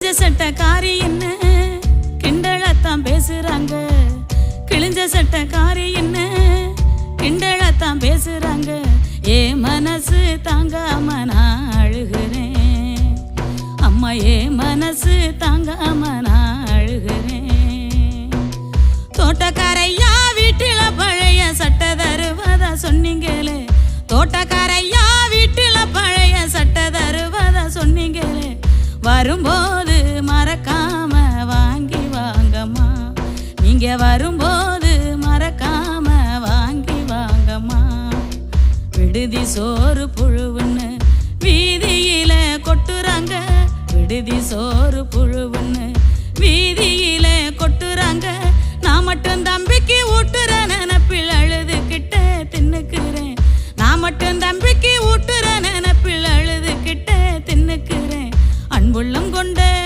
சட்டக்காரி என்ன கிண்டலத்தான் பேசுறாங்க, கிழிஞ்ச சட்டக்காரி என்ன கிண்டலத்தான் பேசுறாங்க. ஏ மனசு தாங்காம நான் அழுகிறேன் அம்மா, ஏ மனசு தாங்காம நான் அழுகிறேன். தோட்டக்காரையா வீட்டில பழைய சட்டை தருவதா சொன்னீங்களே, தோட்டக்காரையா வீட்டில பழைய சட்டை தருவதா சொன்னீங்களே, வரும்போது மறக்காம வாங்கி வாங்கம்மா, நீங்க வரும்போது மறக்காம வாங்கி வாங்கம்மா. விடுதி சோறு புழுவுன்னு வீதியில கொட்டுறாங்க, விடுதி சோறு புழுவுன்னு வீதியில கொட்டுறாங்க. நான் மட்டும் தம்பி